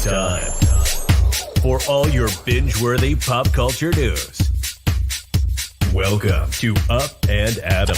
It's time for all your binge-worthy pop culture news. Welcome to Up and Adam.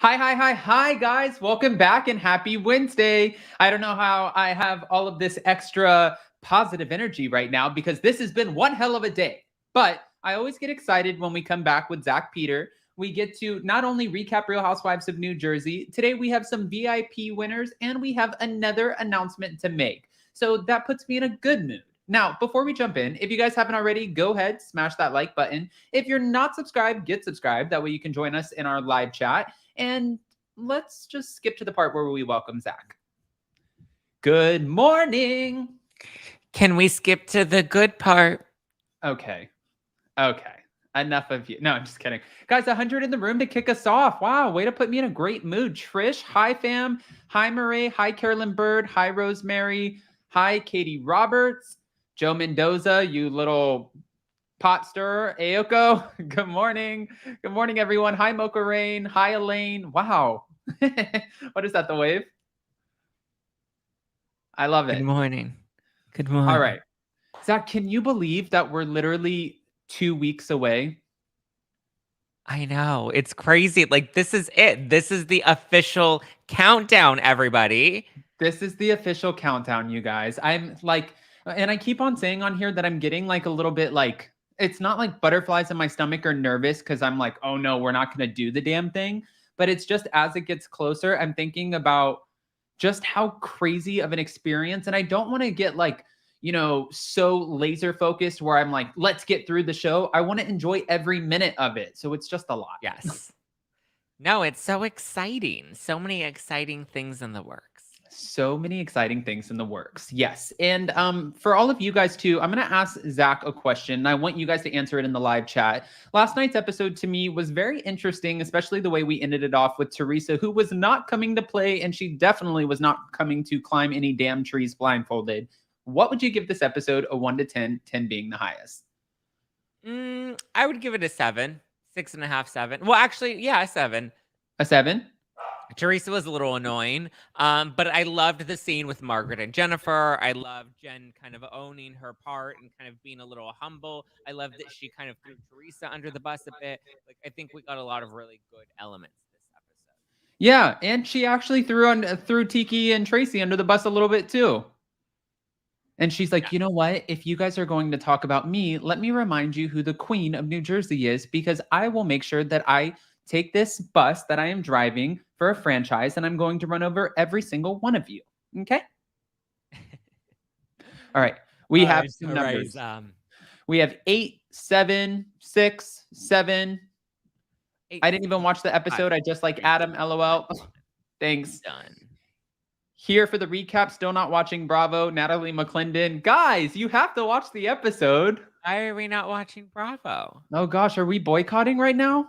Hi, guys. Welcome back and happy Wednesday. I don't know how I have all of this extra positive energy right now because this has been one hell of a day. But I always get excited when we come back with Zach Peter. We get to not only recap Real Housewives of New Jersey, today we have some VIP winners and we have another announcement to make. So that puts me in a good mood. Now, before we jump in, if you guys haven't already, go ahead, smash that like button. If you're not subscribed, get subscribed. That way you can join us in our live chat. And let's just skip to the part where we welcome Zach. Good morning. Can we skip to the good part? Okay. Enough of you. No, I'm just kidding. Guys, 100 in the room to kick us off. Wow, way to put me in a great mood. Trish, hi fam. Hi Murray. Hi Carolyn Bird. Hi Rosemary. Hi Katie Roberts. Joe Mendoza, you little pot stirrer. Ayoko, good morning. Good morning, everyone. Hi Mocha Rain. Hi Elaine. Wow. What is that, the wave? I love it. Good morning. Good morning. All right. Zach, can you believe that we're literally 2 weeks away? I know. It's crazy. Like, this is it. This is the official countdown, everybody. This is the official countdown, you guys. I'm like, and I keep on saying on here that I'm getting like a little bit like, it's not like butterflies in my stomach or nervous because I'm like, oh no, we're not going to do the damn thing. But it's just as it gets closer, I'm thinking about just how crazy of an experience. And I don't want to get like, you know, so laser focused where I'm like, let's get through the show. I want to enjoy every minute of it. So it's just a lot. Yes. No, it's so exciting. So many exciting things in the works. So many exciting things in the works. Yes. And for all of you guys too, I'm going to ask Zach a question. I want you guys to answer it in the live chat. Last night's episode to me was very interesting, especially the way we ended it off with Teresa, who was not coming to play, and she definitely was not coming to climb any damn trees blindfolded. What would you give this episode a 1 to 10, 10 being the highest? I would give it a 7, 6.5, 7. Well, actually, yeah, a 7. A 7? Teresa was a little annoying, but I loved the scene with Margaret and Jennifer. I loved Jen kind of owning her part and kind of being a little humble. I loved that she kind of threw Teresa under the bus a bit. Like, I think we got a lot of really good elements this episode. Yeah, and she actually threw Tiki and Tracy under the bus a little bit too. And she's like, You know what? If you guys are going to talk about me, let me remind you who the Queen of New Jersey is, because I will make sure that I take this bus that I am driving for a franchise and I'm going to run over every single one of you. Okay? All right. We have some numbers. We have 8, 7, 6, 7. 8, I didn't even watch the episode. 5, I just like Adam, LOL. Thanks. Done. Here for the recap, still not watching Bravo, Natalie McClain. Guys, you have to watch the episode. Why are we not watching Bravo? Oh gosh, are we boycotting right now?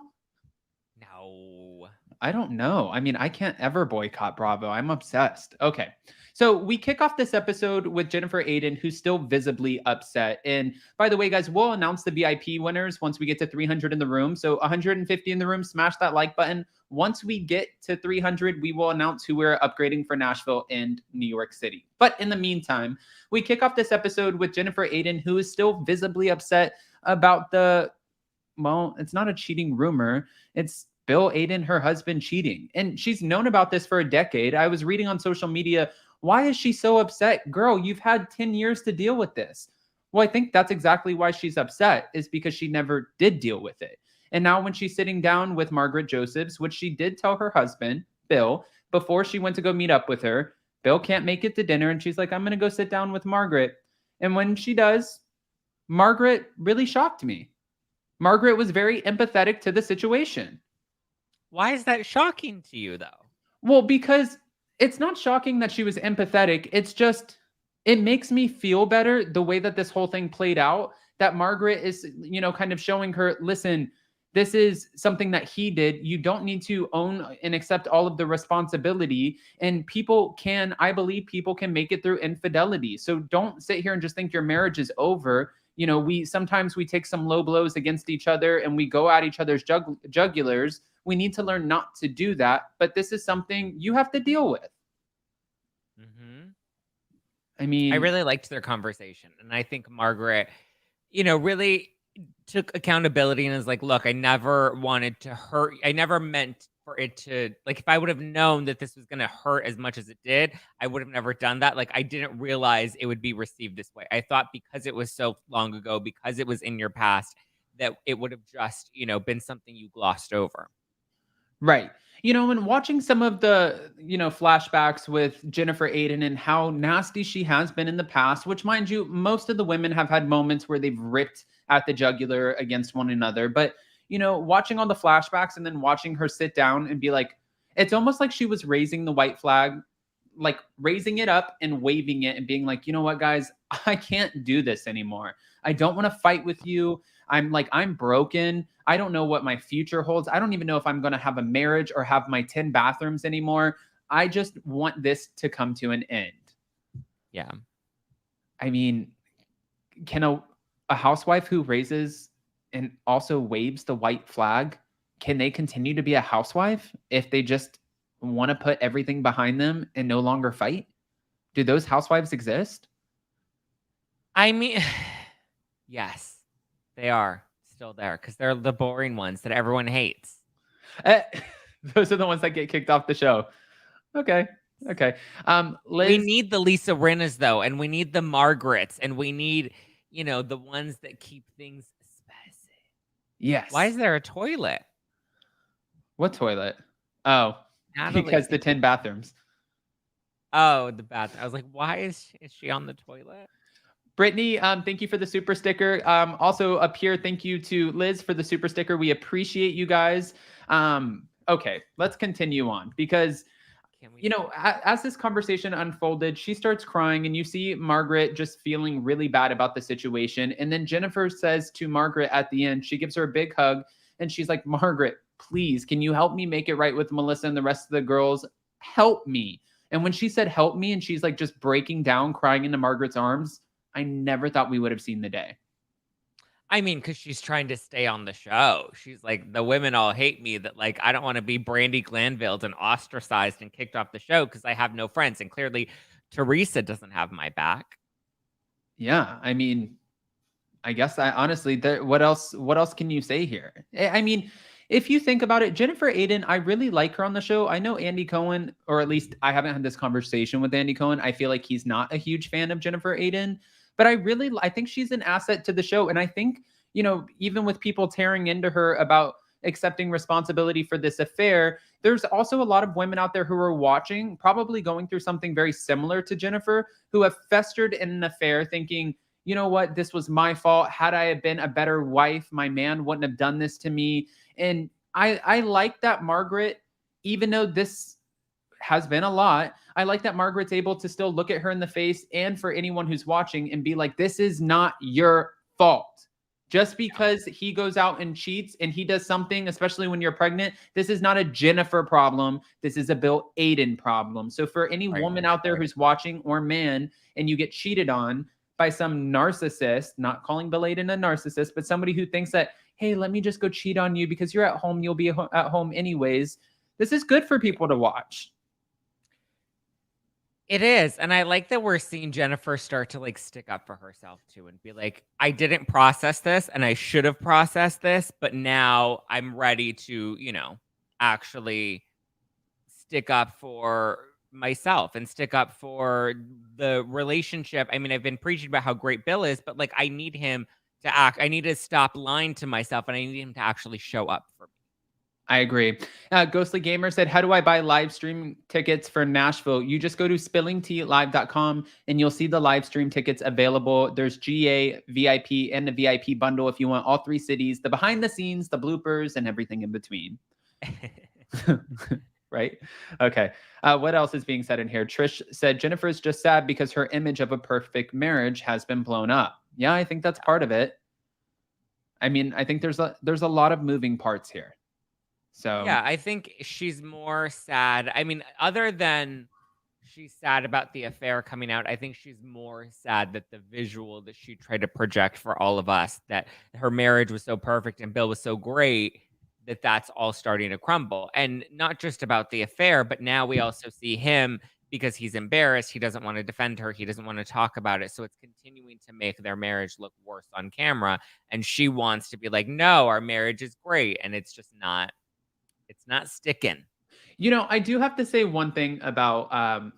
No. I don't know. I mean, I can't ever boycott Bravo. I'm obsessed. Okay. So we kick off this episode with Jennifer Aydin, who's still visibly upset. And by the way, guys, we'll announce the VIP winners once we get to 300 in the room. So 150 in the room, smash that like button. Once we get to 300, we will announce who we're upgrading for Nashville and New York City. But in the meantime, we kick off this episode with Jennifer Aydin, who is still visibly upset about well, it's not a cheating rumor. It's Bill Aydin, her husband, cheating. And she's known about this for a decade. I was reading on social media, why is she so upset? Girl, you've had 10 years to deal with this. Well, I think that's exactly why she's upset, is because she never did deal with it. And now when she's sitting down with Margaret Josephs, which she did tell her husband, Bill, before she went to go meet up with her, Bill can't make it to dinner. And she's like, I'm going to go sit down with Margaret. And when she does, Margaret really shocked me. Margaret was very empathetic to the situation. Why is that shocking to you, though? Well, because it's not shocking that she was empathetic. It's just, it makes me feel better the way that this whole thing played out, that Margaret is, you know, kind of showing her, listen, this is something that he did. You don't need to own and accept all of the responsibility. And people can, I believe people can make it through infidelity. So don't sit here and just think your marriage is over. You know, sometimes we take some low blows against each other and we go at each other's jugulars. We need to learn not to do that. But this is something you have to deal with. Mm-hmm. I mean, I really liked their conversation. And I think Margaret, you know, really took accountability and is like, look, I never wanted to hurt. I never meant for it to, like, if I would have known that this was going to hurt as much as it did, I would have never done that. Like, I didn't realize it would be received this way. I thought because it was so long ago, because it was in your past, that it would have just, you know, been something you glossed over. right. You know, and watching some of the, flashbacks with Jennifer Aydin and how nasty she has been in the past, which, mind you, most of the women have had moments where they've ripped at the jugular against one another. But, watching all the flashbacks and then watching her sit down and be like, it's almost like she was raising the white flag, like raising it up and waving it and being like, you know what, guys, I can't do this anymore. I don't want to fight with you. I'm broken. I don't know what my future holds. I don't even know if I'm going to have a marriage or have my 10 bathrooms anymore. I just want this to come to an end. Yeah. I mean, can a housewife who raises and also waves the white flag, can they continue to be a housewife if they just want to put everything behind them and no longer fight? Do those housewives exist? I mean, yes, they are still there because they're the boring ones that everyone hates. Those are the ones that get kicked off the show. Okay. Liz, we need the Lisa Rinnas though, and we need the Margarets, and we need, the ones that keep things spicy. Yes. Why is there a toilet? What toilet? Oh, Natalie. Because the 10 bathrooms. Oh, the bathroom. I was like, why is she on the toilet? Brittany, thank you for the super sticker. Also up here, thank you to Liz for the super sticker. We appreciate you guys. Okay, let's continue on because, as this conversation unfolded, she starts crying and you see Margaret just feeling really bad about the situation. And then Jennifer says to Margaret at the end, she gives her a big hug and she's like, Margaret, please, can you help me make it right with Melissa and the rest of the girls? Help me. And when she said help me and she's like just breaking down, crying into Margaret's arms, I never thought we would have seen the day. I mean, because she's trying to stay on the show. She's like, the women all hate me that, like, I don't want to be Brandy Glanville and ostracized and kicked off the show because I have no friends. And clearly, Teresa doesn't have my back. Yeah, I mean, I guess honestly, what else can you say here? I mean, if you think about it, Jennifer Aydin, I really like her on the show. I know Andy Cohen, or at least I haven't had this conversation with Andy Cohen. I feel like he's not a huge fan of Jennifer Aydin. But I think she's an asset to the show. And I think, even with people tearing into her about accepting responsibility for this affair, there's also a lot of women out there who are watching, probably going through something very similar to Jennifer, who have festered in an affair thinking, you know what, this was my fault. Had I been a better wife, my man wouldn't have done this to me. And I like that Margaret, even though this has been a lot, I like that Margaret's able to still look at her in the face and for anyone who's watching and be like, this is not your fault. Just because he goes out and cheats and he does something, especially when you're pregnant, this is not a Jennifer problem. This is a Bill Aydin problem. So for any woman out there who's watching or man, and you get cheated on by some narcissist, not calling Bill Aydin a narcissist, but somebody who thinks that, hey, let me just go cheat on you because you're at home. You'll be at home anyways. This is good for people to watch. It is. And I like that we're seeing Jennifer start to like stick up for herself too and be like, I didn't process this and I should have processed this, but now I'm ready to, actually stick up for myself and stick up for the relationship. I mean, I've been preaching about how great Bill is, but like I need him to act. I need to stop lying to myself and I need him to actually show up for me. I agree. Ghostly Gamer said, how do I buy live stream tickets for Nashville? You just go to spillingtealive.com and you'll see the live stream tickets available. There's GA, VIP, and the VIP bundle if you want all 3 cities, the behind the scenes, the bloopers, and everything in between. Right? Okay. What else is being said in here? Trish said, Jennifer's just sad because her image of a perfect marriage has been blown up. Yeah, I think that's part of it. I mean, I think there's a lot of moving parts here. So yeah, I think she's more sad. I mean, other than she's sad about the affair coming out, I think she's more sad that the visual that she tried to project for all of us, that her marriage was so perfect and Bill was so great, that's all starting to crumble. And not just about the affair, but now we also see him because he's embarrassed. He doesn't want to defend her. He doesn't want to talk about it. So it's continuing to make their marriage look worse on camera. And she wants to be like, no, our marriage is great. And it's just not, it's not sticking. You know, I do have to say one thing about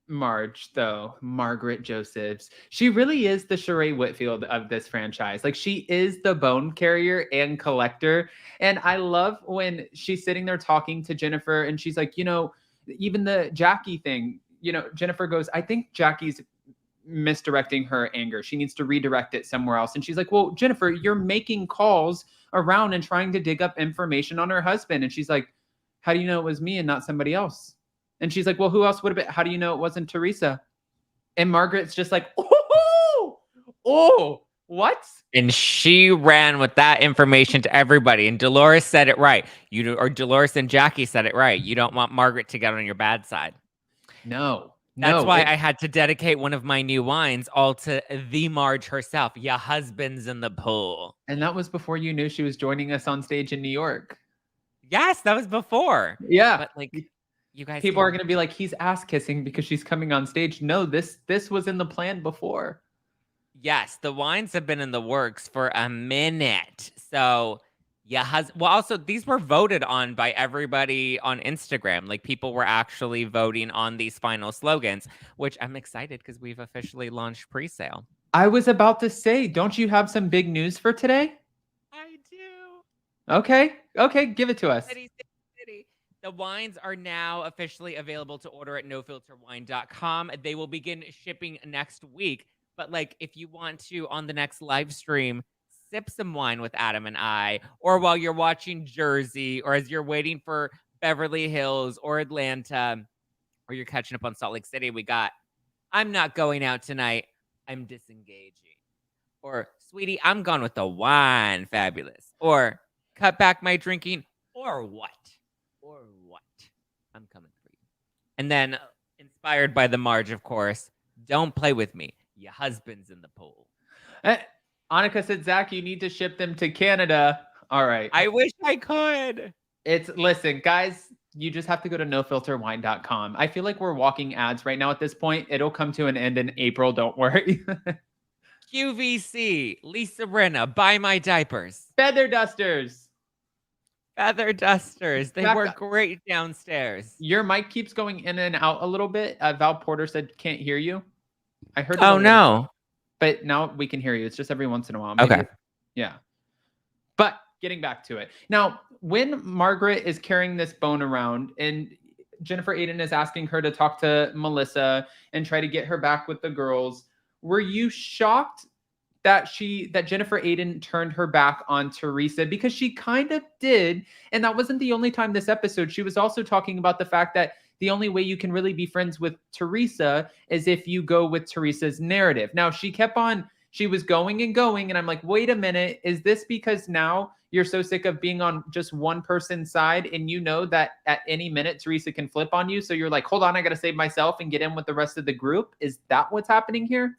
Marge, though, Margaret Josephs. She really is the Sheree Whitfield of this franchise. Like, she is the bone carrier and collector. And I love when she's sitting there talking to Jennifer and she's like, you know, even the Jacki thing, you know, Jennifer goes, I think Jacki's misdirecting her anger. She needs to redirect it somewhere else. And she's like, well, Jennifer, you're making calls around and trying to dig up information on her husband. And she's like, how do you know it was me and not somebody else? And she's like, well, who else would have been? How do you know it wasn't Teresa? And Margaret's just like, oh, what? And she ran with that information to everybody. And Dolores said it right. Dolores and Jacki said it right. You don't want Margaret to get on your bad side. No. That's why I had to dedicate one of my new wines all to the Marge herself. Your husband's in the pool. And that was before you knew she was joining us on stage in New York. Yes, that was before. Yeah. But like, you guys, people are going to be like, he's ass kissing because she's coming on stage. No, this was in the plan before. Yes, the wines have been in the works for a minute. So well, also these were voted on by everybody on Instagram. Like, people were actually voting on these final slogans, which I'm excited because we've officially launched pre-sale. I was about to say, don't you have some big news for today? I do. Okay, give it to us. City. The wines are now officially available to order at nofilterwine.com. They will begin shipping next week. But like, if you want to, on the next live stream, sip some wine with Adam and I, or while you're watching Jersey, or as you're waiting for Beverly Hills or Atlanta, or you're catching up on Salt Lake City, we got, I'm not going out tonight, I'm disengaging. Or, sweetie, I'm gone with the wine, fabulous. Or, cut back my drinking, or what? Or what? I'm coming for you. And then, inspired by the Marge, of course, don't play with me. Your husband's in the pool. Annika said, Zach, you need to ship them to Canada. All right. I wish I could. Listen, guys, you just have to go to nofilterwine.com. I feel like we're walking ads right now at this point. It'll come to an end in April. Don't worry. QVC, Lisa Rinna, buy my diapers. Feather dusters. They work great downstairs. Your mic keeps going in and out a little bit. Val Porter said can't hear you. I heard. Oh no! But now we can hear you. It's just every once in a while. Maybe. Okay. Yeah. But getting back to it now, when Margaret is carrying this bone around and Jennifer Aydin is asking her to talk to Melissa and try to get her back with the girls, were you shocked that Jennifer Aydin turned her back on Teresa? Because she kind of did. And that wasn't the only time this episode. She was also talking about the fact that the only way you can really be friends with Teresa is if you go with Teresa's narrative. Now, she was going and going. And I'm like, wait a minute. Is this because now you're so sick of being on just one person's side and you know that at any minute Teresa can flip on you? So you're like, hold on, I got to save myself and get in with the rest of the group. Is that what's happening here?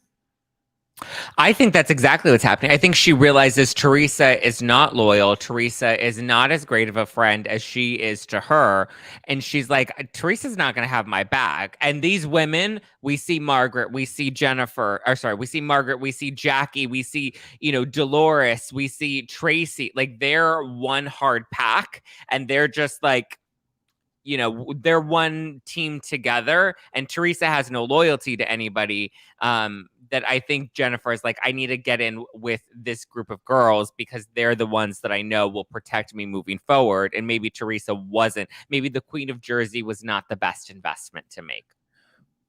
I think that's exactly what's happening. I think she realizes Teresa is not loyal. Teresa is not as great of a friend as she is to her. And she's like, Teresa's not going to have my back. And these women, we see Margaret, we see we see Margaret, we see Jacki, we see, Dolores, we see Tracy. Like, they're one hard pack and they're just like, they're one team together, and Teresa has no loyalty to anybody. That I think Jennifer is like, I need to get in with this group of girls because they're the ones that I know will protect me moving forward. And maybe Teresa wasn't. Maybe the Queen of Jersey was not the best investment to make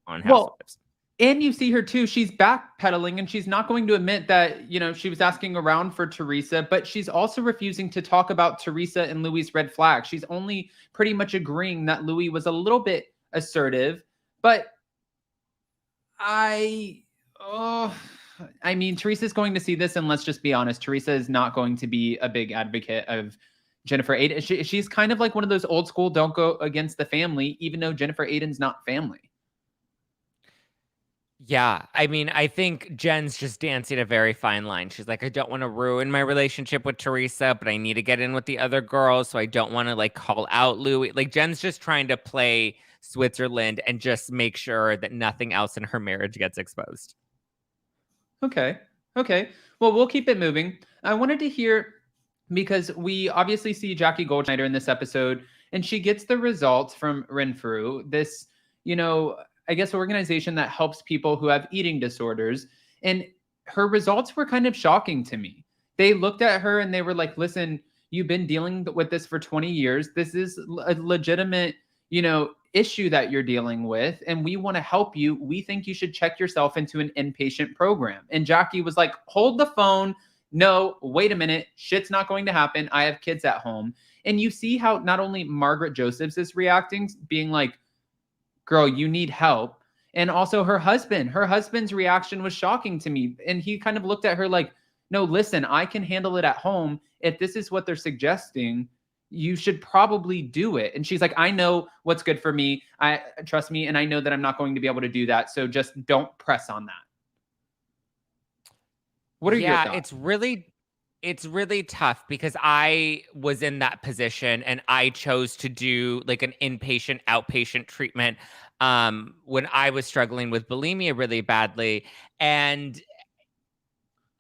on Housewives. And you see her too. She's backpedaling and she's not going to admit that, she was asking around for Teresa, but she's also refusing to talk about Teresa and Louis' red flag. She's only pretty much agreeing that Louis was a little bit assertive, but Teresa's going to see this, and let's just be honest, Teresa is not going to be a big advocate of Jennifer Aydin. She's kind of like one of those old school, don't go against the family, even though Jennifer Aydin's not family. Yeah, I mean, I think Jen's just dancing a very fine line. She's like, I don't want to ruin my relationship with Teresa, but I need to get in with the other girls, so I don't want to like call out Louis. Like Jen's just trying to play Switzerland and just make sure that nothing else in her marriage gets exposed. Okay. Okay. Well, we'll keep it moving. I wanted to hear, because we obviously see Jacki Goldschneider in this episode, and she gets the results from Renfrew, this, I guess, organization that helps people who have eating disorders. And her results were kind of shocking to me. They looked at her and they were like, listen, you've been dealing with this for 20 years. This is a legitimate, issue that you're dealing with, and we want to help you. We think you should check yourself into an inpatient program. And Jacki was like, hold the phone. No, wait a minute. Shit's not going to happen. I have kids at home. And you see how not only Margaret Josephs is reacting, being like, girl, you need help. And also her husband's reaction was shocking to me. And he kind of looked at her like, no, listen, I can handle it at home. If this is what they're suggesting, you should probably do it. And she's like, I know what's good for me. I trust me. And I know that I'm not going to be able to do that. So just don't press on that. What are your thoughts? It's really tough because I was in that position and I chose to do like an inpatient, outpatient treatment when I was struggling with bulimia really badly. And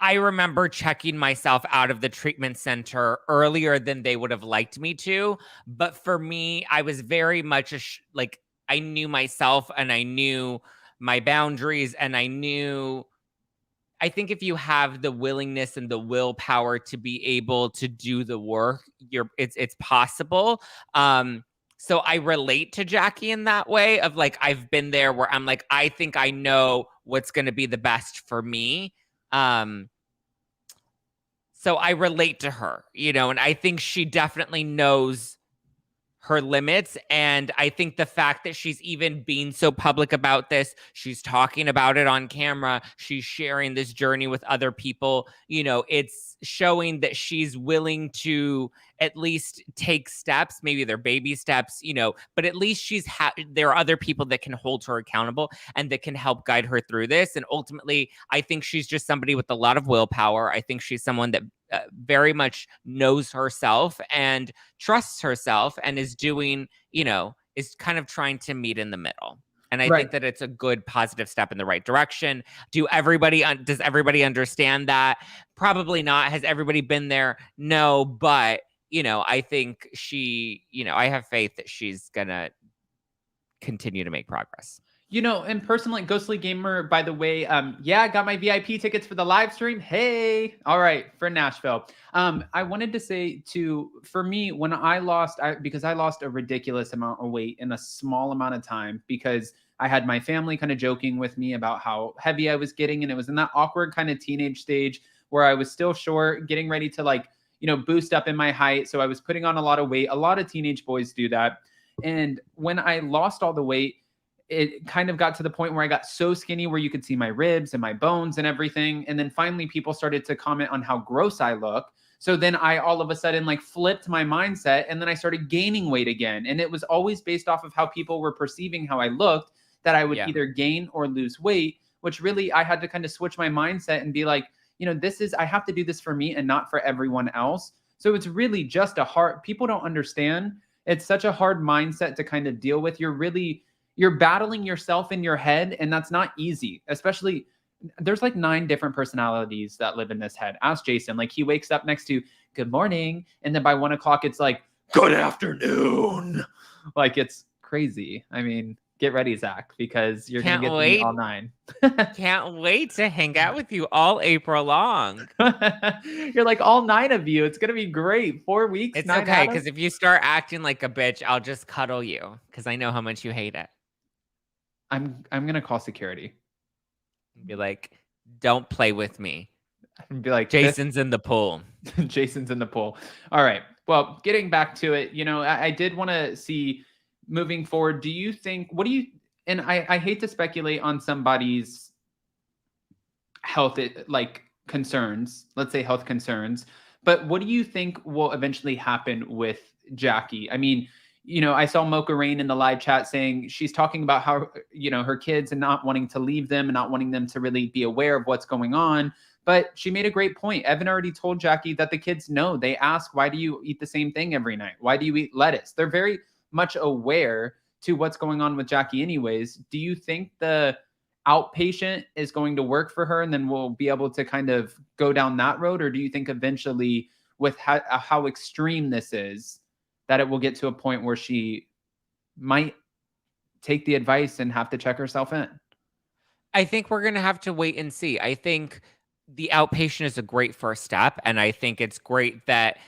I remember checking myself out of the treatment center earlier than they would have liked me to. But for me, I was very much like, I knew myself and I knew my boundaries and I think if you have the willingness and the willpower to be able to do the work, it's possible. So I relate to Jacki in that way of like, I've been there where I'm like, I think I know what's going to be the best for me. So I relate to her, and I think she definitely knows her limits. And I think the fact that she's even being so public about this, she's talking about it on camera, she's sharing this journey with other people, it's showing that she's willing to at least take steps, maybe they're baby steps, but at least there are other people that can hold her accountable and that can help guide her through this. And ultimately, I think she's just somebody with a lot of willpower. I think she's someone that very much knows herself and trusts herself and is doing, is kind of trying to meet in the middle. And I think that it's a good positive step in the right direction. Does everybody understand that? Probably not. Has everybody been there? No, but I think I have faith that she's gonna continue to make progress. And personally, Ghostly Gamer, by the way, I got my VIP tickets for the live stream. Hey, all right, for Nashville. I wanted to say for me, when because I lost a ridiculous amount of weight in a small amount of time, because I had my family kind of joking with me about how heavy I was getting. And it was in that awkward kind of teenage stage where I was still short, getting ready to boost up in my height. So I was putting on a lot of weight. A lot of teenage boys do that. And when I lost all the weight, it kind of got to the point where I got so skinny where you could see my ribs and my bones and everything. And then finally people started to comment on how gross I look. So then I all of a sudden flipped my mindset, and then I started gaining weight again. And it was always based off of how people were perceiving how I looked, that I would either gain or lose weight, which really I had to kind of switch my mindset and be like, I have to do this for me and not for everyone else. So it's really just people don't understand. It's such a hard mindset to kind of deal with. You're battling yourself in your head, and that's not easy. Especially, there's 9 different personalities that live in this head. Ask Jason. He wakes up next to good morning, and then by 1 o'clock it's like good afternoon. It's crazy. I mean, get ready, Zach, because you're gonna get me all 9. Can't wait to hang out with you all April long. You're all 9 of you. It's gonna be great. 4 weeks. It's okay, because if you start acting like a bitch, I'll just cuddle you because I know how much you hate it. I'm gonna call security. Be like, don't play with me. And be like, Jason's in the pool. Jason's in the pool. All right. Well, getting back to it, I did want to see moving forward. And I hate to speculate on somebody's health, concerns, let's say health concerns, but what do you think will eventually happen with Jacki? I mean, I saw Mocha Rain in the live chat saying she's talking about how, her kids and not wanting to leave them and not wanting them to really be aware of what's going on. But she made a great point. Evan already told Jacki that the kids know. They ask, why do you eat the same thing every night? Why do you eat lettuce? They're very much aware to what's going on with Jacki anyways. Do you think the outpatient is going to work for her and then we'll be able to kind of go down that road? Or do you think eventually with how extreme this is, that it will get to a point where she might take the advice and have to check herself in? I think we're going to have to wait and see. I think the outpatient is a great first step. And I think it's great that,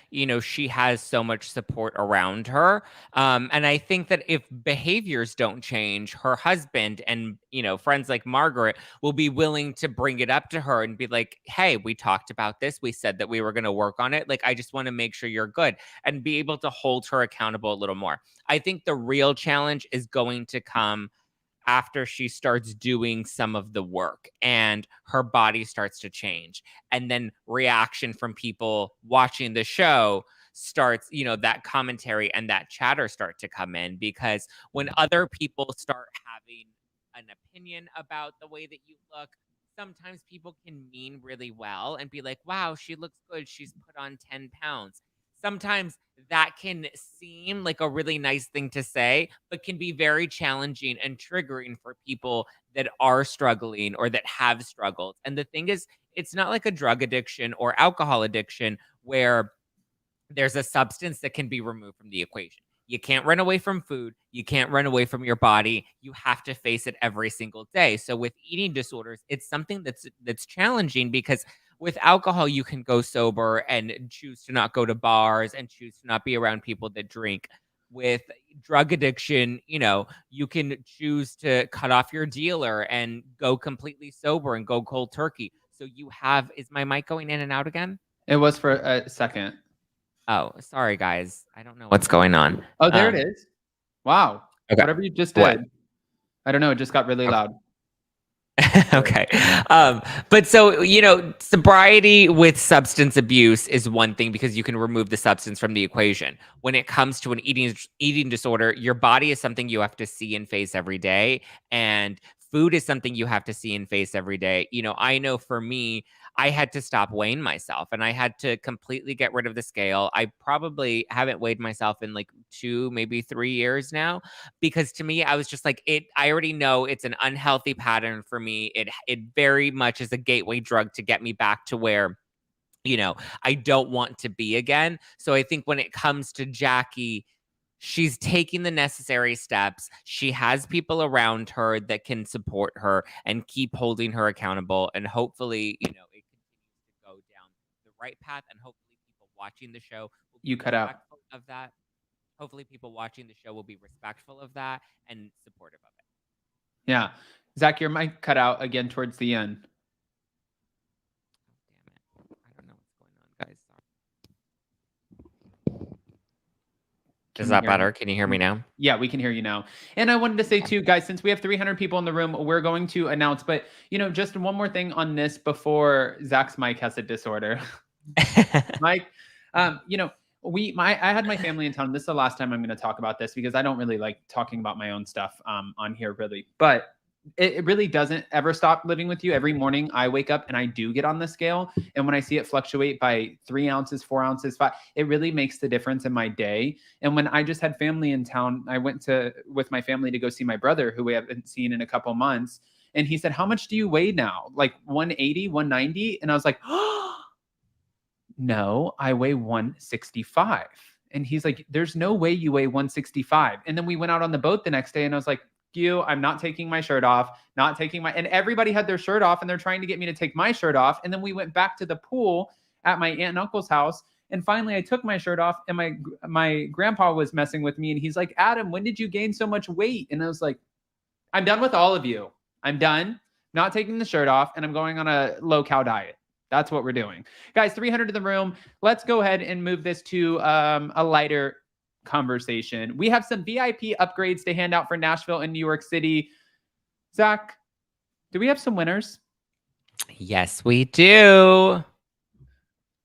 she has so much support around her. And I think that if behaviors don't change, her husband and, friends like Margaret will be willing to bring it up to her and be like, hey, we talked about this. We said that we were going to work on it. Like, I just want to make sure you're good, and be able to hold her accountable a little more. I think the real challenge is going to come after she starts doing some of the work and her body starts to change, and then reaction from people watching the show starts, that commentary and that chatter start to come in, because when other people start having an opinion about the way that you look, sometimes people can mean really well and be like, wow, she looks good, she's put on 10 pounds. Sometimes that can seem like a really nice thing to say, but can be very challenging and triggering for people that are struggling or that have struggled. And the thing is, it's not like a drug addiction or alcohol addiction where there's a substance that can be removed from the equation. You can't run away from food. You can't run away from your body. You have to face it every single day. So with eating disorders, it's something that's challenging, because with alcohol, you can go sober and choose to not go to bars and choose to not be around people that drink. With drug addiction, you can choose to cut off your dealer and go completely sober and go cold turkey. So is my mic going in and out again? It was for a second. Oh, sorry, guys. I don't know what's going on. Oh, there it is. Wow. Okay. Whatever you just did. What? I don't know. It just got really loud. Okay. But so, sobriety with substance abuse is one thing, because you can remove the substance from the equation. When it comes to an eating disorder, your body is something you have to see and face every day. And food is something you have to see and face every day. I know for me, I had to stop weighing myself, and I had to completely get rid of the scale. I probably haven't weighed myself in like 2, maybe 3 years now, because to me, I was just like, I already know it's an unhealthy pattern for me. It very much is a gateway drug to get me back to where, I don't want to be again. So I think when it comes to Jacki, she's taking the necessary steps. She has people around her that can support her and keep holding her accountable. And hopefully, it continues to go down the right path. And hopefully people watching the show will be respectful of that. Hopefully people watching the show will be respectful of that and supportive of it. Yeah. Zach, your mic cut out again towards the end. Oh, damn it. I don't know what's going on, guys. Is that better? Can you hear me now? Yeah, we can hear you now. And I wanted to say too, guys, since we have 300 people in the room, we're going to announce, but just one more thing on this before Zach's mic has a disorder. Mike, I had my family in town. This is the last time I'm going to talk about this, because I don't really like talking about my own stuff on here really, but it really doesn't ever stop living with you. Every morning I wake up and I do get on the scale. And when I see it fluctuate by 3 ounces, 4 ounces, 5, it really makes the difference in my day. And when I just had family in town, I went with my family to go see my brother, who we haven't seen in a couple months. And he said, how much do you weigh now? Like 180, 190? And I was like, oh, no, I weigh 165. And he's like, there's no way you weigh 165. And then we went out on the boat the next day and I was like, I'm not taking my shirt off, and everybody had their shirt off and they're trying to get me to take my shirt off. And then we went back to the pool at my aunt and uncle's house. And finally I took my shirt off and my grandpa was messing with me. And he's like, Adam, when did you gain so much weight? And I was like, I'm done with all of you. I'm done. Not taking the shirt off, and I'm going on a low-cal diet. That's what we're doing. Guys, 300 in the room. Let's go ahead and move this to a lighter conversation. We have some VIP upgrades to hand out for Nashville and New York City. Zach, do we have some winners? Yes, we do.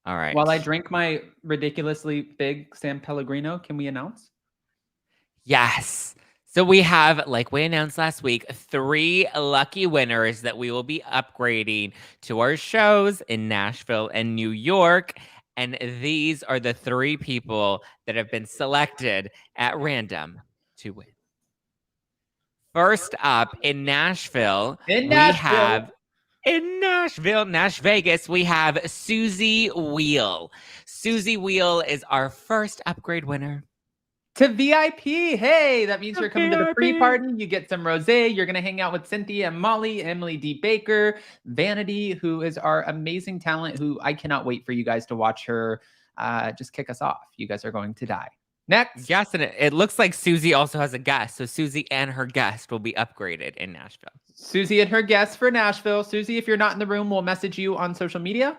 All right. While I drink my ridiculously big San Pellegrino, can we announce? Yes. So we have, like we announced last week, 3 lucky winners that we will be upgrading to our shows in Nashville and New York. And these are the 3 people that have been selected at random to win. First up in Nashville, Nash Vegas, we have Susie Wheel. Susie Wheel is our first upgrade winner. To VIP. Hey, that means you're coming to the pre-party. You get some rosé. You're going to hang out with Cynthia and Molly, Emily D. Baker, Vanity, who is our amazing talent, who I cannot wait for you guys to watch her just kick us off. You guys are going to die. Next. Yes, and it looks like Susie also has a guest. So Susie and her guest will be upgraded in Nashville. Susie and her guest for Nashville. Susie, if you're not in the room, we'll message you on social media.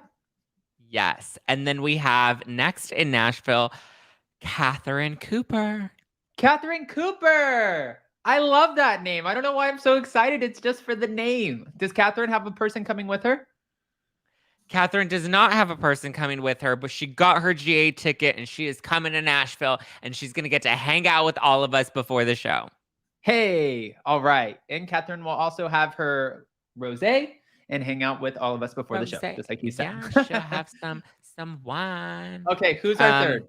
Yes. And then we have next in Nashville, Catherine Cooper. Catherine Cooper. I love that name. I don't know why I'm so excited. It's just for the name. Does Catherine have a person coming with her? Catherine does not have a person coming with her, but she got her GA ticket and she is coming to Nashville and she's going to get to hang out with all of us before the show. Hey, all right. And Catherine will also have her rosé and hang out with all of us before the show, just like you said. Yeah, she'll have some wine. Okay, who's our third?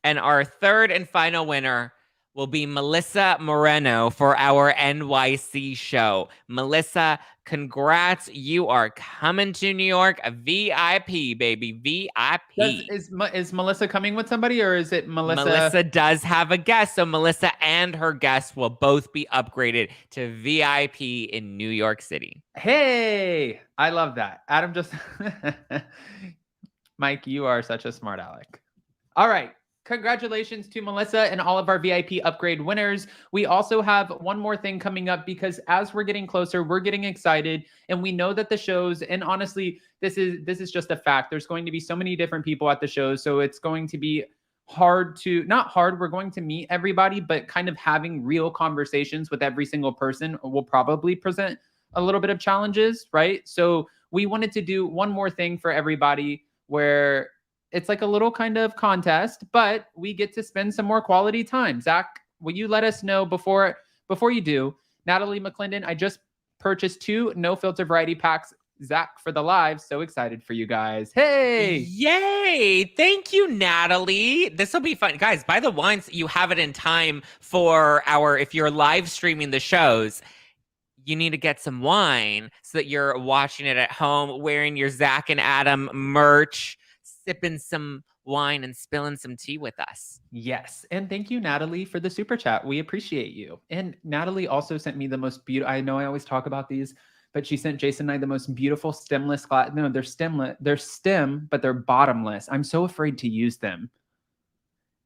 And our third and final winner will be Melissa Moreno for our NYC show. Melissa, congrats. You are coming to New York, a VIP, baby, VIP. Is Melissa coming with somebody, or is it Melissa? Melissa does have a guest, so Melissa and her guest will both be upgraded to VIP in New York City. Hey, I love that. Adam just... Mike, you are such a smart aleck. All right. Congratulations to Melissa and all of our VIP upgrade winners. We also have one more thing coming up because as we're getting closer, we're getting excited and we know that the shows, and honestly, this is just a fact. There's going to be so many different people at the shows. So it's going to be not hard. We're going to meet everybody, but kind of having real conversations with every single person will probably present a little bit of challenges, right? So we wanted to do one more thing for everybody where it's like a little kind of contest, but we get to spend some more quality time. Zach, will you let us know before you do? Natalie McClain, I just purchased 2 No Filter Variety Packs. Zach, for the live. So excited for you guys. Hey! Yay! Thank you, Natalie. This will be fun. Guys, buy the wines. You have it in time for if you're live streaming the shows, you need to get some wine so that you're watching it at home, wearing your Zack and Adam merch, sipping some wine and spilling some tea with us. Yes. And thank you, Natalie, for the super chat. We appreciate you. And Natalie also sent me the most beautiful, I know I always talk about these, but she sent Jason and I the most beautiful stemless glass. No, they're stemless. They're stem, but they're bottomless. I'm so afraid to use them.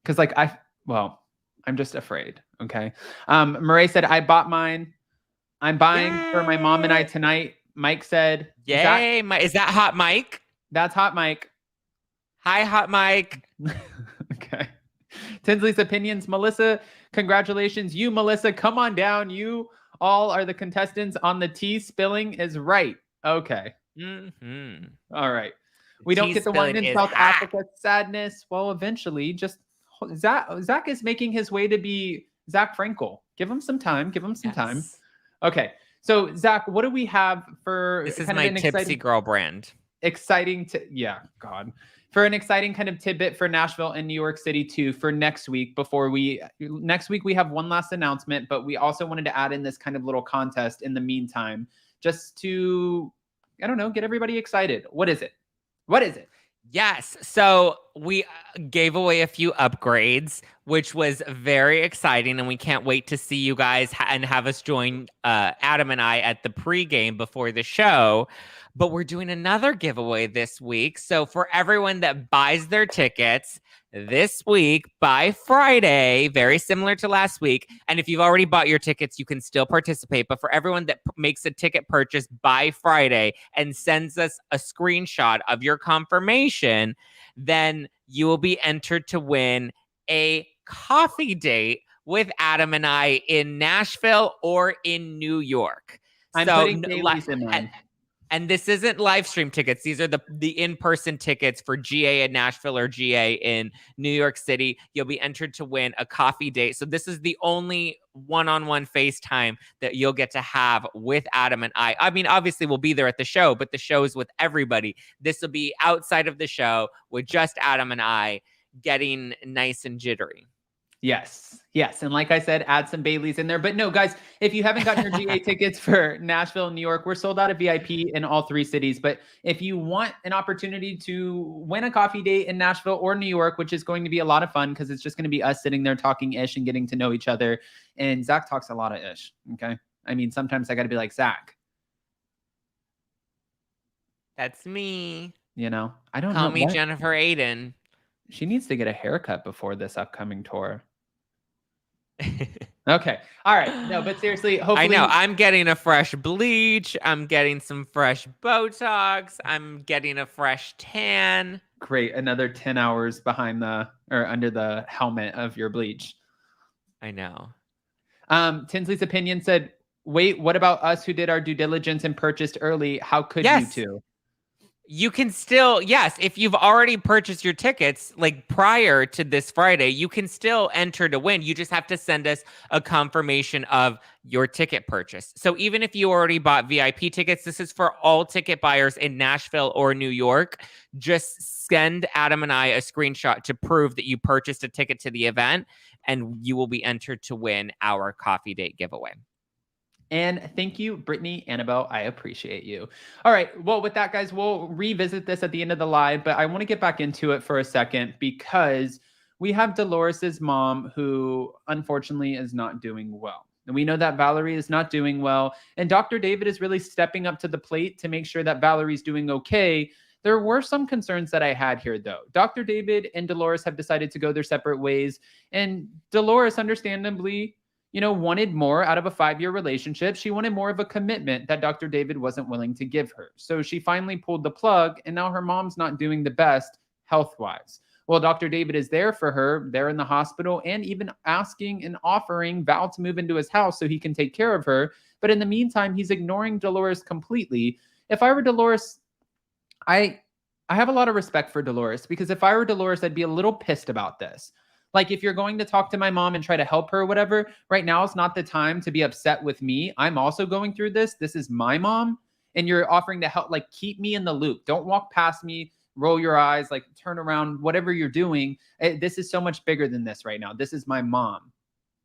Cause I'm just afraid. Okay. Murray said, I bought mine. I'm buying for my mom and I tonight. Mike said, yay. Is that Hot Mike? That's Hot Mike. Hi, Hot Mike. Okay. Tinsley's opinions. Melissa, congratulations. You, Melissa, come on down. You all are the contestants on the tea spilling is right. Okay. Mm-hmm. All right. We don't get the wine in South Africa. Sadness. Well, eventually, just Zach is making his way to be Zach Frankel. Give him some time. Give him some time. Okay. So, Zach, what do we have for... This is my Tipsy Girl brand. Exciting for an exciting kind of tidbit for Nashville and New York City too for next week. Next week we have one last announcement, but we also wanted to add in this kind of little contest in the meantime, just to, I don't know, get everybody excited. What is it? Yes. So we gave away a few upgrades, which was very exciting. And we can't wait to see you guys and have us join Adam and I at the pregame before the show. But we're doing another giveaway this week. So for everyone that buys their tickets this week by Friday, very similar to last week. And if you've already bought your tickets, you can still participate. But for everyone that makes a ticket purchase by Friday and sends us a screenshot of your confirmation, then you will be entered to win a coffee date with Adam and I in Nashville or in New York. I'm putting Dailies in mine. And this isn't live stream tickets. These are the in-person tickets for GA in Nashville or GA in New York City. You'll be entered to win a coffee date. So this is the only one-on-one FaceTime that you'll get to have with Adam and I. I mean, obviously we'll be there at the show, but the show's with everybody. This will be outside of the show with just Adam and I getting nice and jittery. Yes. And like I said, add some Baileys in there. But no, guys, if you haven't gotten your GA tickets for Nashville and New York, we're sold out of VIP in all 3 cities. But if you want an opportunity to win a coffee date in Nashville or New York, which is going to be a lot of fun because it's just going to be us sitting there talking ish and getting to know each other. And Zach talks a lot of ish. Okay. I mean, sometimes I got to be like, Zach. That's me. You know, I don't know. Call me Jennifer Aydin. She needs to get a haircut before this upcoming tour. Okay. All right. No, but seriously, hopefully. I know. I'm getting a fresh bleach. I'm getting some fresh Botox. I'm getting a fresh tan. Great. Another 10 hours behind under the helmet of your bleach. I know. Tinsley's opinion said, wait, what about us who did our due diligence and purchased early? How could you two? You can still, yes, if you've already purchased your tickets, like prior to this Friday, you can still enter to win. You just have to send us a confirmation of your ticket purchase. So even if you already bought VIP tickets, this is for all ticket buyers in Nashville or New York. Just send Adam and I a screenshot to prove that you purchased a ticket to the event, and you will be entered to win our coffee date giveaway. And thank you, Brittany, Annabelle. I appreciate you. All right. Well, with that, guys, we'll revisit this at the end of the live, but I want to get back into it for a second because we have Dolores's mom who unfortunately is not doing well. And we know that Valerie is not doing well. And Dr. David is really stepping up to the plate to make sure that Valerie's doing okay. There were some concerns that I had here, though. Dr. David and Dolores have decided to go their separate ways. And Dolores, understandably, wanted more out of a 5-year relationship. She wanted more of a commitment that Dr. David wasn't willing to give her. So she finally pulled the plug, and now her mom's not doing the best health-wise. Well, Dr. David is there for her, there in the hospital, and even asking and offering Val to move into his house so he can take care of her. But in the meantime, he's ignoring Dolores completely. If I were Dolores, I have a lot of respect for Dolores, because if I were Dolores, I'd be a little pissed about this. Like, if you're going to talk to my mom and try to help her or whatever, right now is not the time to be upset with me. I'm also going through this. This is my mom. And you're offering to help, like, keep me in the loop. Don't walk past me, roll your eyes, like, turn around, whatever you're doing. This is so much bigger than this right now. This is my mom.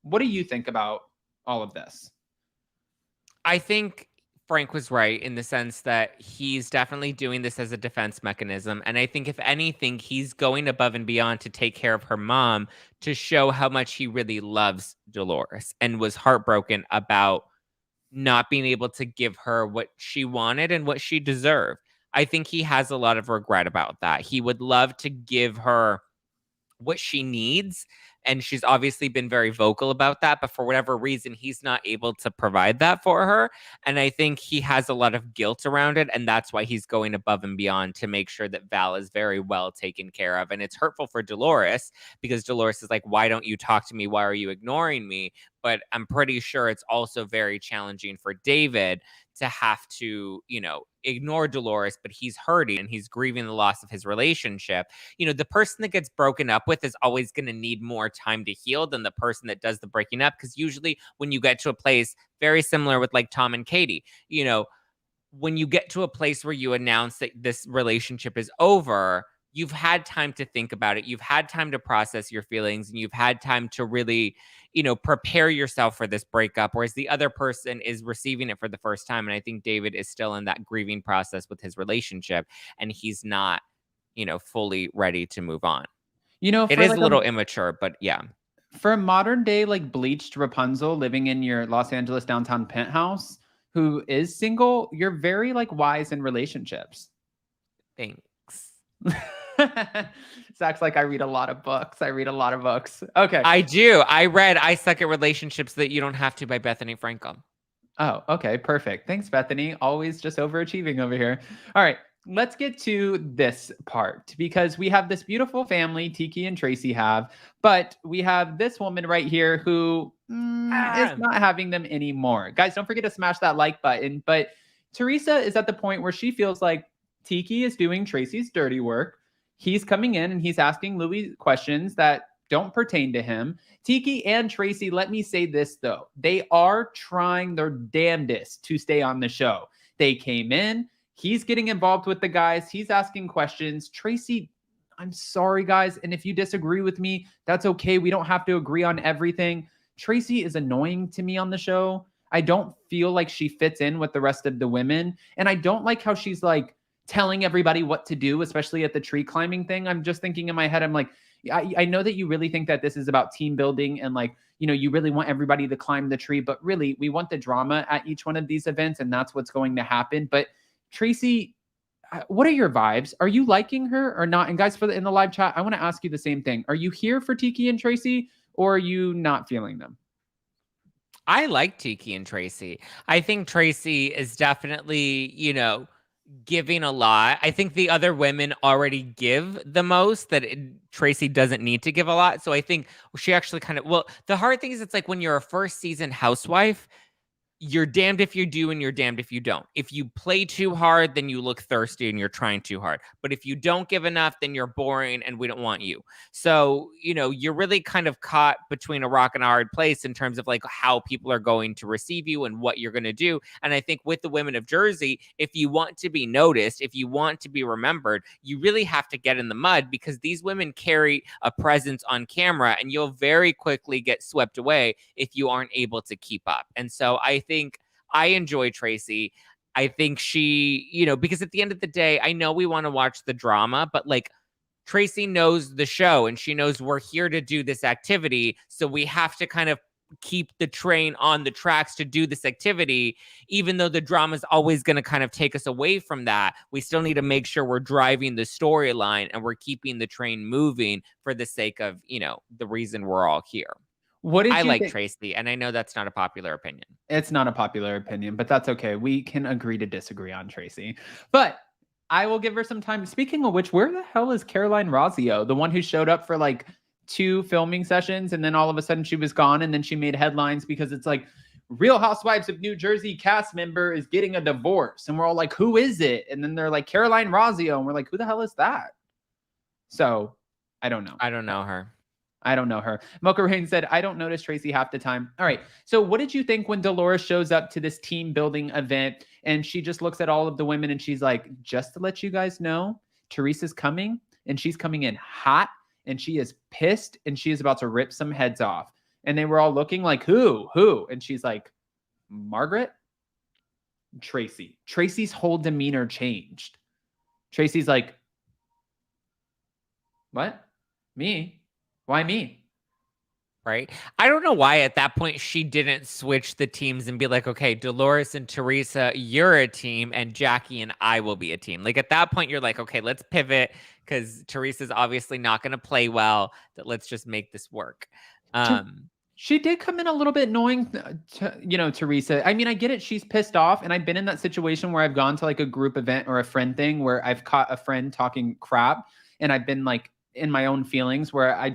What do you think about all of this? I think Frank was right in the sense that he's definitely doing this as a defense mechanism. And I think if anything, he's going above and beyond to take care of her mom to show how much he really loves Dolores and was heartbroken about not being able to give her what she wanted and what she deserved. I think he has a lot of regret about that. He would love to give her what she needs. And she's obviously been very vocal about that, but for whatever reason, he's not able to provide that for her. And I think he has a lot of guilt around it. And that's why he's going above and beyond to make sure that Val is very well taken care of. And it's hurtful for Dolores because Dolores is like, why don't you talk to me? Why are you ignoring me? But I'm pretty sure it's also very challenging for David to have to, ignore Dolores, but he's hurting and he's grieving the loss of his relationship. The person that gets broken up with is always going to need more time to heal than the person that does the breaking up. Because usually when you get to a place very similar with like Tom and Katie, when you get to a place where you announce that this relationship is over, you've had time to think about it. You've had time to process your feelings, and you've had time to really, prepare yourself for this breakup, whereas the other person is receiving it for the first time. And I think David is still in that grieving process with his relationship, and he's not, fully ready to move on. It is a little immature, but yeah. For a modern day, like, bleached Rapunzel living in your Los Angeles downtown penthouse who is single, you're very, like, wise in relationships. Thanks. Zach's like, I read a lot of books. Okay. I do. I read I Suck at Relationships That You Don't Have to by Bethany Frankel. Oh, okay. Perfect. Thanks, Bethany. Always just overachieving over here. All right. Let's get to this part, because we have this beautiful family Tiki and Tracy have, but we have this woman right here who is not having them anymore. Guys, don't forget to smash that like button. But Teresa is at the point where she feels like Tiki is doing Tracy's dirty work. He's coming in and he's asking Louis questions that don't pertain to him. Tiki and Tracy, let me say this though. They are trying their damnedest to stay on the show. They came in, he's getting involved with the guys, he's asking questions. Tracy, I'm sorry, guys. And if you disagree with me, that's okay. We don't have to agree on everything. Tracy is annoying to me on the show. I don't feel like she fits in with the rest of the women. And I don't like how she's like telling everybody what to do, especially at the tree climbing thing. I'm just thinking in my head, I'm like, I know that you really think that this is about team building and like, you know, you really want everybody to climb the tree, but really we want the drama at each one of these events. And that's what's going to happen. But Tracy, what are your vibes? Are you liking her or not? And guys, in the live chat, I want to ask you the same thing. Are you here for Tiki and Tracy or are you not feeling them? I like Tiki and Tracy. I think Tracy is definitely, you know, giving a lot. I think the other women already give the most, that Tracy doesn't need to give a lot. So I think she actually kind of, well, the hard thing is it's like when you're a first season housewife, you're damned if you do and you're damned if you don't. If you play too hard, then you look thirsty and you're trying too hard. But if you don't give enough, then you're boring and we don't want you. So, you know, you're really kind of caught between a rock and a hard place in terms of like how people are going to receive you and what you're going to do. And I think with the women of Jersey, if you want to be noticed, if you want to be remembered, you really have to get in the mud because these women carry a presence on camera and you'll very quickly get swept away if you aren't able to keep up. And so I think I enjoy Tracy. I think she, you know, because at the end of the day, I know we want to watch the drama, but like Tracy knows the show and she knows we're here to do this activity. So we have to kind of keep the train on the tracks to do this activity, even though the drama is always going to kind of take us away from that. We still need to make sure we're driving the storyline and we're keeping the train moving for the sake of, you know, the reason we're all here. What did I you like think? Tracy, and I know that's not a popular opinion. It's not a popular opinion, but that's okay. We can agree to disagree on Tracy. But I will give her some time. Speaking of which, where the hell is Caroline Rosio, the one who showed up for like 2 filming sessions and then all of a sudden she was gone and then she made headlines because it's like Real Housewives of New Jersey cast member is getting a divorce. And we're all like, who is it? And then they're like, Caroline Rosio. And we're like, who the hell is that? So I don't know. I don't know her. I don't know her. Mocha Rain said, I don't notice Tracy half the time. All right. So what did you think when Dolores shows up to this team building event and she just looks at all of the women and she's like, just to let you guys know, Teresa's coming and she's coming in hot and she is pissed and she is about to rip some heads off. And they were all looking like, who? And she's like, Margaret? Tracy. Tracy's whole demeanor changed. Tracy's like, what? Me? Why me? Right? I don't know why at that point she didn't switch the teams and be like, okay, Dolores and Teresa, you're a team, and Jacki and I will be a team. Like at that point, you're like, okay, let's pivot because Teresa's obviously not going to play well. That let's just make this work. She did come in a little bit annoying, Teresa. I mean, I get it. She's pissed off. And I've been in that situation where I've gone to like a group event or a friend thing where I've caught a friend talking crap and I've been like, in my own feelings where I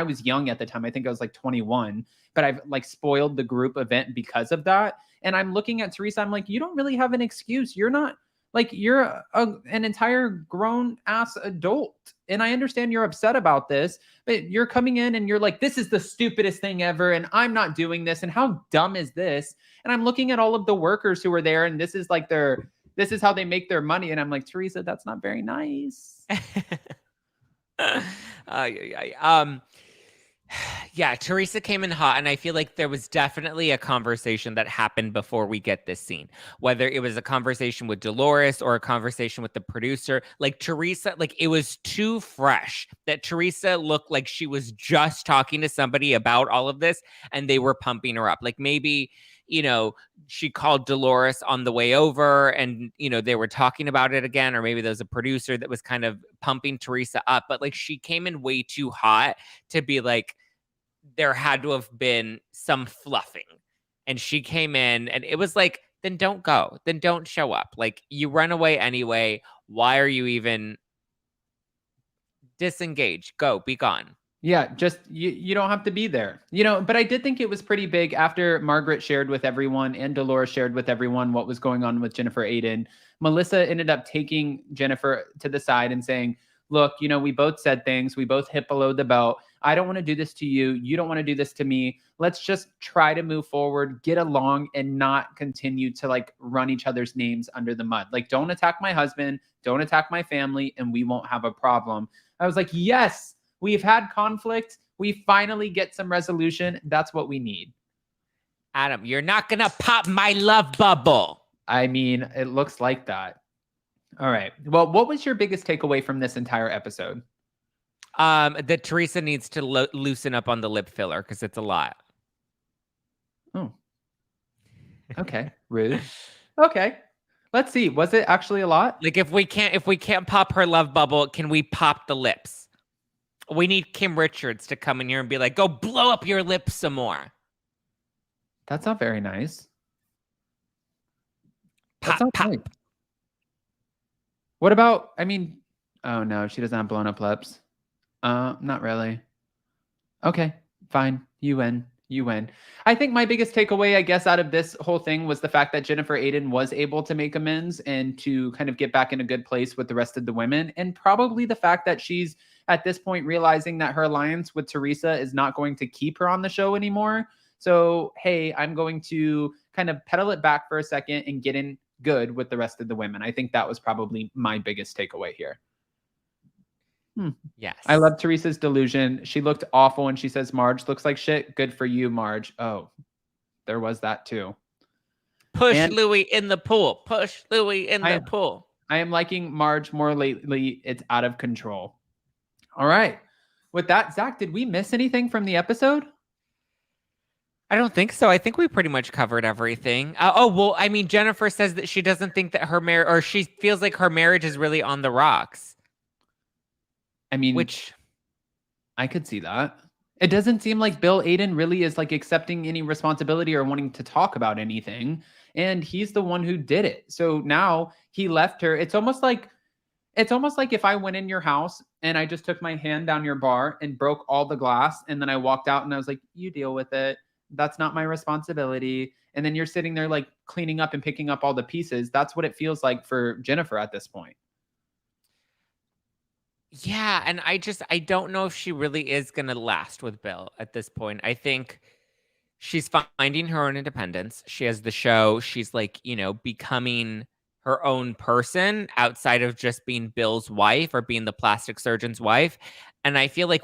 was young at the time. I think I was like 21, but I've like spoiled the group event because of that. And I'm looking at Teresa. I'm like, you don't really have an excuse. You're not like, you're an entire grown ass adult. And I understand you're upset about this, but you're coming in and you're like, this is the stupidest thing ever. And I'm not doing this. And how dumb is this? And I'm looking at all of the workers who are there and this is like this is how they make their money. And I'm like, Teresa, that's not very nice. Yeah, Teresa came in hot, and I feel like there was definitely a conversation that happened before we get this scene, whether it was a conversation with Dolores or a conversation with the producer. Like Teresa, like it was too fresh that Teresa looked like she was just talking to somebody about all of this and they were pumping her up. Like maybe, you know, she called Dolores on the way over and, you know, they were talking about it again, or maybe there was a producer that was kind of pumping Teresa up, but like she came in way too hot to be like, there had to have been some fluffing. And she came in and it was like, then don't go, then don't show up. Like you run away anyway. Why are you even disengaged? Go, be gone. Yeah, just you don't have to be there. But I did think it was pretty big after Margaret shared with everyone and Dolores shared with everyone what was going on with Jennifer Aydin. Melissa ended up taking Jennifer to the side and saying, look, we both said things. We both hit below the belt. I don't want to do this to you. You don't want to do this to me. Let's just try to move forward, get along, and not continue to like run each other's names under the mud. Like, don't attack my husband, don't attack my family, and we won't have a problem. I was like, yes, we've had conflict. We finally get some resolution. That's what we need. Adam, you're not going to pop my love bubble. I mean, it looks like that. All right. Well, what was your biggest takeaway from this entire episode? That Teresa needs to loosen up on the lip filler because it's a lot. Oh. Okay. Rude. Okay. Let's see. Was it actually a lot? Like if we can't pop her love bubble, can we pop the lips? We need Kim Richards to come in here and be like, go blow up your lips some more. That's not very nice. Pop, pop. Nice. What about, oh no, she doesn't have blown up lips. Not really. Okay, fine. You win. I think my biggest takeaway, I guess, out of this whole thing was the fact that Jennifer Aydin was able to make amends and to kind of get back in a good place with the rest of the women. And probably the fact that she's at this point realizing that her alliance with Teresa is not going to keep her on the show anymore. So, hey, I'm going to kind of pedal it back for a second and get in good with the rest of the women. I think that was probably my biggest takeaway here. Yes. I love Teresa's delusion. She looked awful and she says, Marge looks like shit. Good for you, Marge. Oh, there was that too. Push Louis in the pool. Push Louis in the pool. I am liking Marge more lately. It's out of control. All right. With that, Zach, did we miss anything from the episode? I don't think so. I think we pretty much covered everything. Jennifer says that she doesn't think that her marriage, or she feels like her marriage is really on the rocks. Which I could see that. It doesn't seem like Bill Aydin really is like accepting any responsibility or wanting to talk about anything. And he's the one who did it. So now he left her. It's almost like if I went in your house and I just took my hand down your bar and broke all the glass. And then I walked out and I was like, you deal with it. That's not my responsibility. And then you're sitting there like cleaning up and picking up all the pieces. That's what it feels like for Jennifer at this point. Yeah, and I don't know if she really is going to last with Bill at this point. I think she's finding her own independence. She has the show. She's like, becoming her own person outside of just being Bill's wife or being the plastic surgeon's wife. And I feel like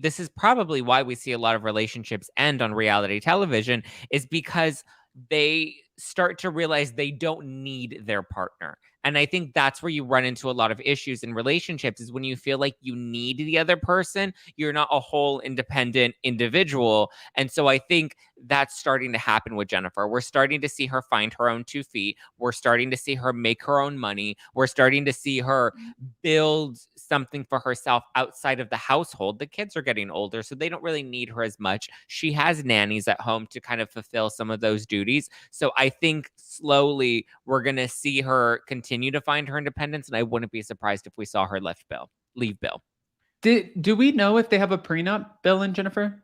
this is probably why we see a lot of relationships end on reality television, is because they start to realize they don't need their partner. And I think that's where you run into a lot of issues in relationships, is when you feel like you need the other person, you're not a whole independent individual. And so I think that's starting to happen with Jennifer. We're starting to see her find her own 2 feet. We're starting to see her make her own money. We're starting to see her build something for herself outside of the household. The kids are getting older, so they don't really need her as much. She has nannies at home to kind of fulfill some of those duties. So I think slowly we're going to see her continue to find her independence, and I wouldn't be surprised if we saw her leave Bill. Do we know if they have a prenup, Bill and Jennifer?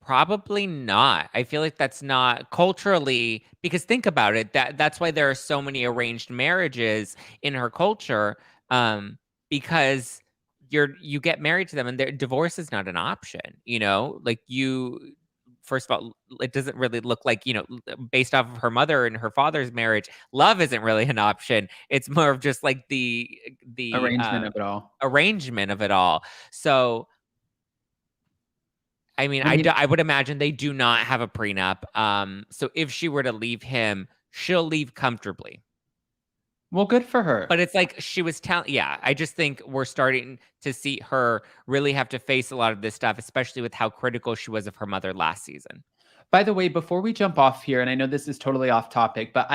Probably not. I feel like that's not culturally, because think about it, that's why there are so many arranged marriages in her culture, because you get married to them and divorce is not an option, like first of all, it doesn't really look like, based off of her mother and her father's marriage, love isn't really an option. It's more of just like the arrangement of it all. So I would imagine they do not have a prenup. So if she were to leave him, she'll leave comfortably. Well, good for her. But it's like she was I just think we're starting to see her really have to face a lot of this stuff, especially with how critical she was of her mother last season. By the way, before we jump off here, and I know this is totally off topic, but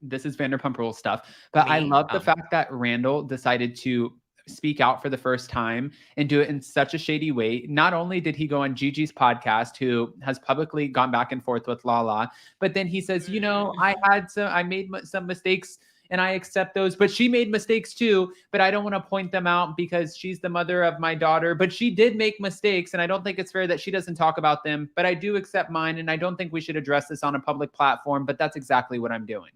this is Vanderpump Rules stuff, but I love the fact that Randall decided to speak out for the first time and do it in such a shady way. Not only did he go on Gigi's podcast, who has publicly gone back and forth with Lala, but then he says, I made some mistakes and I accept those. But she made mistakes too, but I don't want to point them out because she's the mother of my daughter. But she did make mistakes, and I don't think it's fair that she doesn't talk about them. But I do accept mine, and I don't think we should address this on a public platform, but that's exactly what I'm doing.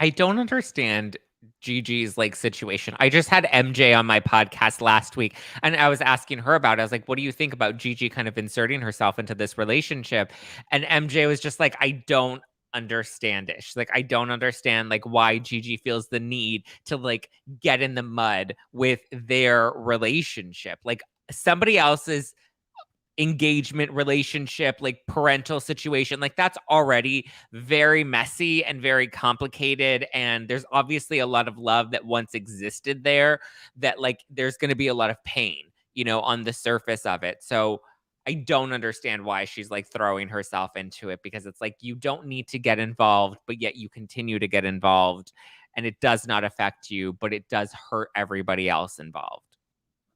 I don't understand Gigi's like situation. I just had MJ on my podcast last week and I was asking her about it. I was like, what do you think about Gigi kind of inserting herself into this relationship? And MJ was just like, I don't understand it. She's like, I don't understand like why Gigi feels the need to like get in the mud with their relationship. Like somebody else's engagement, relationship, like parental situation, like that's already very messy and very complicated, and there's obviously a lot of love that once existed there, that like there's going to be a lot of pain, you know, on the surface of it. So I don't understand why she's like throwing herself into it, because it's like you don't need to get involved, but yet you continue to get involved, and it does not affect you, but it does hurt everybody else involved.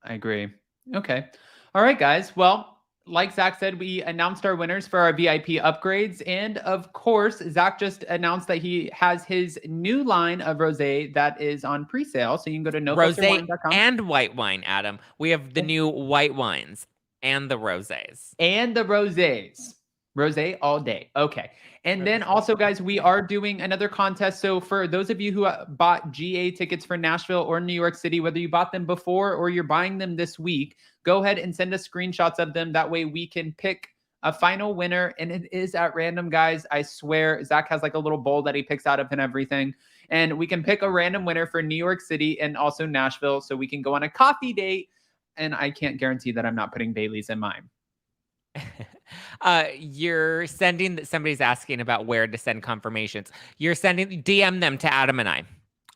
I agree. Okay. All right, guys. Well, like Zach said, we announced our winners for our VIP upgrades. And of course, Zach just announced that he has his new line of rosé that is on pre-sale. So you can go to nofilterwine.com. And white wine, Adam. We have the new white wines and the rosés. And the rosés. Rosé all day. Okay. And then also, guys, we are doing another contest. So for those of you who bought GA tickets for Nashville or New York City, whether you bought them before or you're buying them this week, go ahead and send us screenshots of them. That way we can pick a final winner. And it is at random, guys. I swear, Zach has like a little bowl that he picks out of and everything. And we can pick a random winner for New York City and also Nashville. So we can go on a coffee date. And I can't guarantee that I'm not putting Bailey's in mine. You're sending, somebody's asking about where to send confirmations. You're sending, DM them to Adam and I.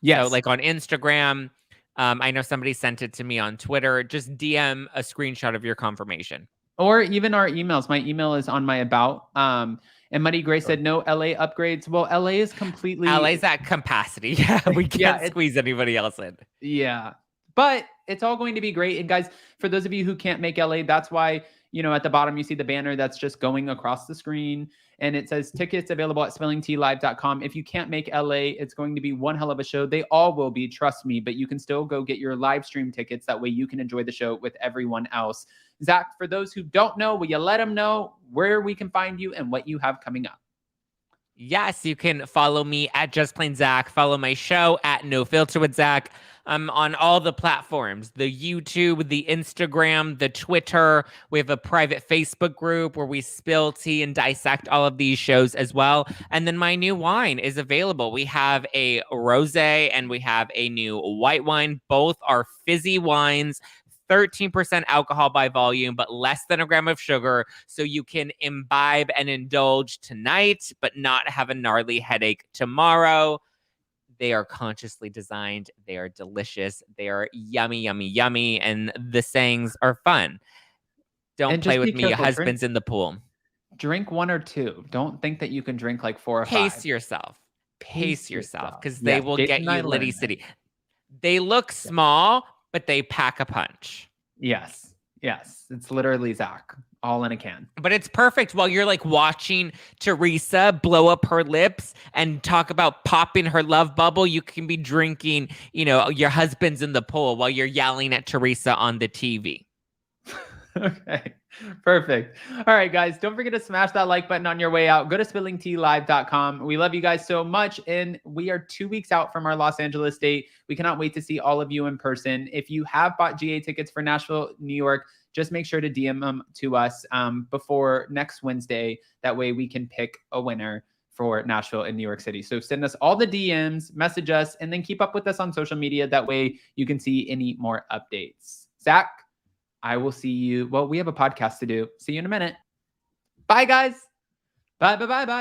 Yes. So like on Instagram. I know somebody sent it to me on Twitter. Just DM a screenshot of your confirmation. Or even our emails. My email is on my about. And Muddy Gray said no LA upgrades. Well, LA is completely... LA's at capacity. Yeah, we can't squeeze anybody else in. Yeah. But it's all going to be great. And guys, for those of you who can't make LA, that's why, you know, at the bottom, you see the banner that's just going across the screen. And it says tickets available at spillingtealive.com. If you can't make LA, it's going to be one hell of a show. They all will be, trust me, but you can still go get your live stream tickets. That way you can enjoy the show with everyone else. Zach, for those who don't know, will you let them know where we can find you and what you have coming up? Yes, you can follow me at Just Plain Zach. Follow my show at No Filter with Zach. I'm on all the platforms, the YouTube, the Instagram, the Twitter. We have a private Facebook group where we spill tea and dissect all of these shows as well. And then my new wine is available. We have a rosé and we have a new white wine. Both are fizzy wines. 13% alcohol by volume, but less than a gram of sugar. So you can imbibe and indulge tonight, but not have a gnarly headache tomorrow. They are consciously designed. They are delicious. They are yummy, yummy, yummy. And the sayings are fun. Don't play with me. Husband's in the pool. Drink one or two. Don't think that you can drink like 4 or 5. Pace yourself. Pace yourself. Because they will get you Liddy City. They look small, but they pack a punch. Yes. Yes. It's literally Zach, all in a can. But it's perfect while you're like watching Teresa blow up her lips and talk about popping her love bubble. You can be drinking, you know, your husband's in the pool while you're yelling at Teresa on the TV. Okay. Perfect. All right, guys. Don't forget to smash that like button on your way out. Go to spillingtealive.com. We love you guys so much. And we are 2 weeks out from our Los Angeles date. We cannot wait to see all of you in person. If you have bought GA tickets for Nashville, New York, just make sure to DM them to us before next Wednesday. That way we can pick a winner for Nashville and New York City. So send us all the DMs, message us, and then keep up with us on social media. That way you can see any more updates. Zach, I will see you. Well, we have a podcast to do. See you in a minute. Bye, guys. Bye, bye, bye, bye.